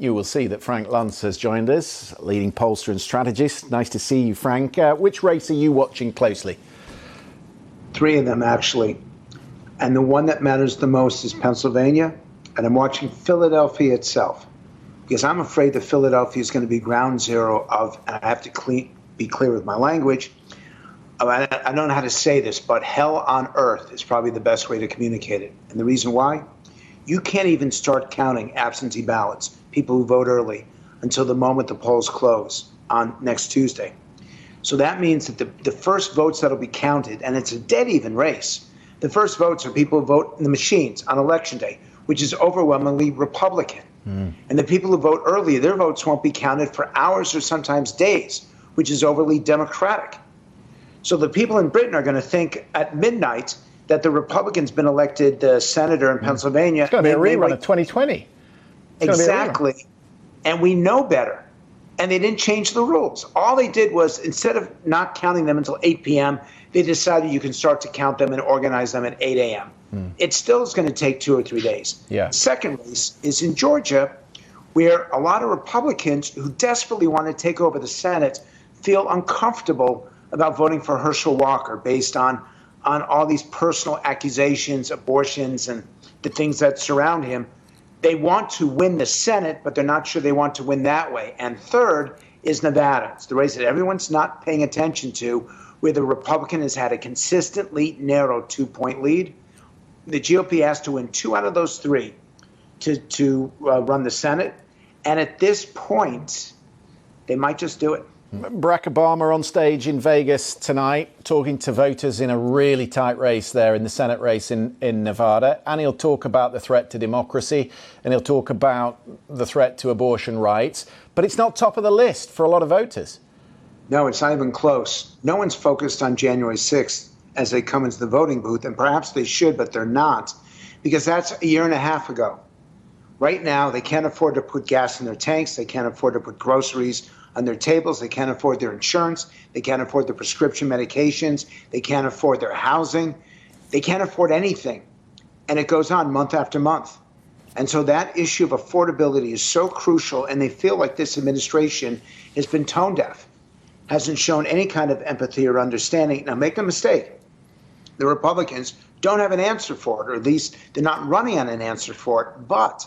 You will see that Frank Luntz has joined us, leading pollster and strategist. Nice to see you, Frank. Which race are you watching closely? Three of them, actually. And the one that matters the most is Pennsylvania. And I'm watching Philadelphia itself, because I'm afraid that Philadelphia is going to be ground zero of, and I have to be clear with my language. I don't know how to say this, but hell on earth is probably the best way to communicate it. And the reason why? You can't even start counting absentee ballots, people who vote early, until the moment the polls close on next Tuesday. So that means that the first votes that'll be counted, and it's a dead even race, the first votes are people who vote in the machines on Election Day, which is overwhelmingly Republican. And the people who vote early, their votes won't be counted for hours or sometimes days, which is overly Democratic. So the people in Britain are going to think at midnight that the Republican's been elected senator in Pennsylvania. It's going to be a rerun of 2020. Exactly. And we know better. And they didn't change the rules. All they did was, instead of not counting them until 8 p.m., they decided you can start to count them and organize them at 8 a.m. It still is going to take 2 or 3 days. Yeah. The second race is in Georgia, where a lot of Republicans who desperately want to take over the Senate feel uncomfortable about voting for Herschel Walker based on all these personal accusations, abortions, and the things that surround him. They want to win the Senate, but they're not sure they want to win that way. And third is Nevada. It's the race that everyone's not paying attention to, where the Republican has had a consistently narrow 2-point lead. The GOP has to win 2 out of those 3 to run the Senate. And at this point, they might just do it. Barack Obama on stage in Vegas tonight, talking to voters in a really tight race there in the Senate race in Nevada. And he'll talk about the threat to democracy, and he'll talk about the threat to abortion rights. But it's not top of the list for a lot of voters. No, it's not even close. No one's focused on January 6th as they come into the voting booth, and perhaps they should, but they're not, because that's a year and a half ago. Right now, they can't afford to put gas in their tanks. They can't afford to put groceries on their tables. They can't afford their insurance. They can't afford their prescription medications. They can't afford their housing. They can't afford anything. And it goes on month after month. And so that issue of affordability is so crucial, and they feel like this administration has been tone deaf, hasn't shown any kind of empathy or understanding. Now, make no mistake, the Republicans don't have an answer for it, or at least they're not running on an answer for it, but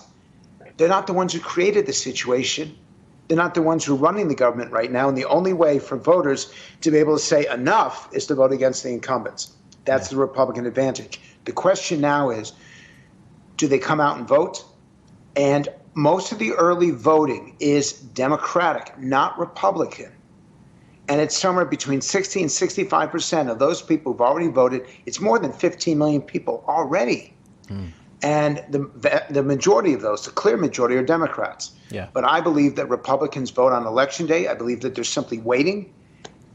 they're not the ones who created the situation. They're not the ones who are running the government right now. And the only way for voters to be able to say enough is to vote against the incumbents. That's the Republican advantage. The question now is, do they come out and vote? And most of the early voting is Democratic, not Republican. And it's somewhere between 60 and 65% of those people who've already voted. It's more than 15 million people already. And the majority of those, the clear majority, are Democrats. Yeah. But I believe that Republicans vote on Election Day. I believe that they're simply waiting,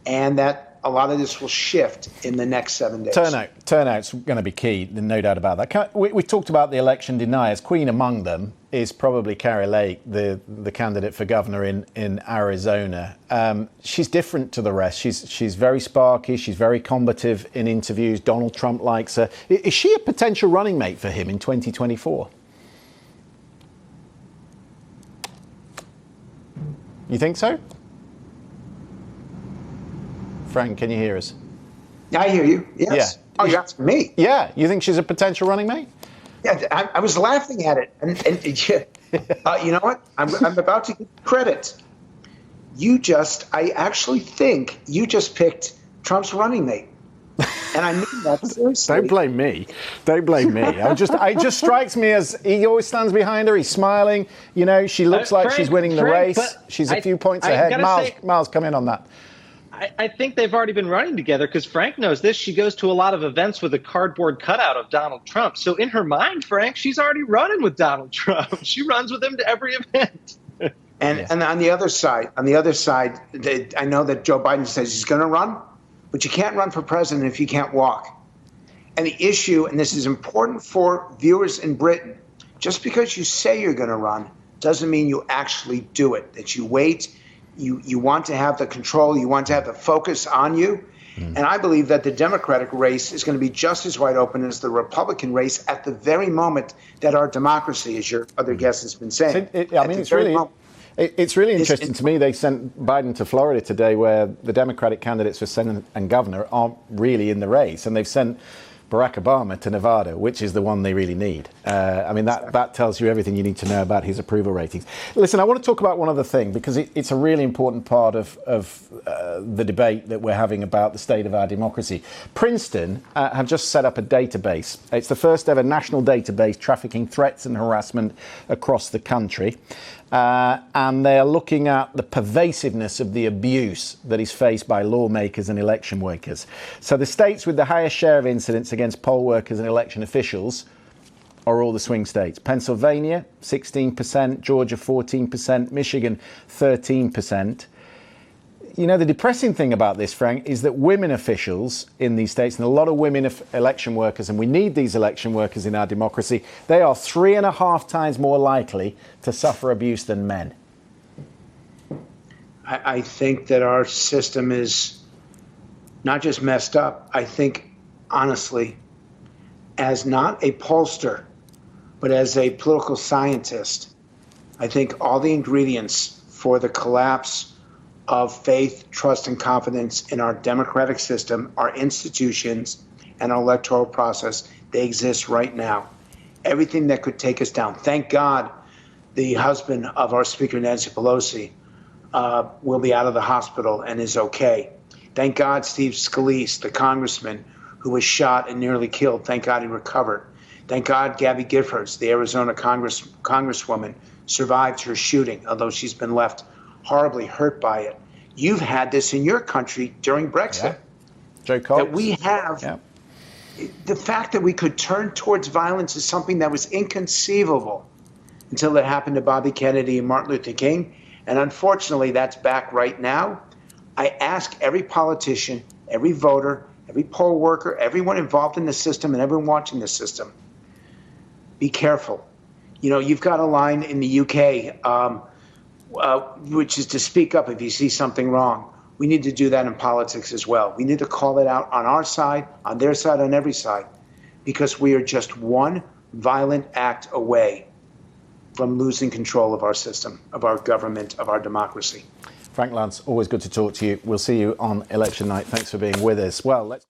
and that a lot of this will shift in the next 7 days. Turnout's going to be key, no doubt about that. We talked about the election deniers. Queen among them is probably Kari Lake, the candidate for governor in Arizona. She's different to the rest. She's very sparky. She's very combative in interviews. Donald Trump likes her. Is she a potential running mate for him in 2024? You think so? Frank, can you hear us? Yeah, I hear you. Yes. Yeah. Oh, you're asking me? Yeah. You think she's a potential running mate? Yeah, I was laughing at it. And you know what? I'm about to give credit. I actually think you just picked Trump's running mate. And I mean that seriously. Don't blame me. Don't blame me. It just strikes me as he always stands behind her. He's smiling. You know, she looks like she's winning the race. She's a few points ahead. Miles, come in on that. I think they've already been running together, because Frank knows this. She goes to a lot of events with a cardboard cutout of Donald Trump. So in her mind, Frank, she's already running with Donald Trump. She runs with him to every event. And on the other side, I know that Joe Biden says he's going to run, but you can't run for president if you can't walk. And the issue, and this is important for viewers in Britain, just because you say you're going to run doesn't mean you actually do it, that you wait. You want to have the control. You want to have the focus on you. And I believe that the Democratic race is going to be just as wide open as the Republican race at the very moment that our democracy, as your other guest has been saying. It's really interesting to me. They sent Biden to Florida today, where the Democratic candidates for Senate and governor aren't really in the race, and they've sent Barack Obama to Nevada, which is the one they really need. That tells you everything you need to know about his approval ratings. Listen, I want to talk about one other thing, because it's a really important part of the debate that we're having about the state of our democracy. Princeton have just set up a database. It's the first ever national database tracking threats and harassment across the country. And they are looking at the pervasiveness of the abuse that is faced by lawmakers and election workers. So the states with the highest share of incidents against poll workers and election officials are all the swing states. Pennsylvania, 16%, Georgia, 14%, Michigan, 13%. You know, the depressing thing about this, Frank, is that women officials in these states, and a lot of women election workers, and we need these election workers in our democracy, they are 3.5 times more likely to suffer abuse than men. I think that our system is not just messed up. I think, honestly, as not a pollster, but as a political scientist, I think all the ingredients for the collapse of faith, trust, and confidence in our democratic system, our institutions, and our electoral process, they exist right now. Everything that could take us down. Thank God the husband of our Speaker, Nancy Pelosi, will be out of the hospital and is okay. Thank God Steve Scalise, the congressman who was shot and nearly killed, thank God he recovered. Thank God Gabby Giffords, the Arizona congresswoman, survived her shooting, although she's been left horribly hurt by it. You've had this in your country during Brexit. Yeah. Joe Cox. That we have. Yeah. The fact that we could turn towards violence is something that was inconceivable until it happened to Bobby Kennedy and Martin Luther King. And unfortunately, that's back right now. I ask every politician, every voter, every poll worker, everyone involved in the system and everyone watching the system, be careful. You know, you've got a line in the UK, which is to speak up if you see something wrong. We need to do that in politics as well. We need to call it out on our side, on their side, on every side, because we are just one violent act away from losing control of our system, of our government, of our democracy. Frank Luntz, always good to talk to you. We'll see you on election night. Thanks for being with us. Well, let's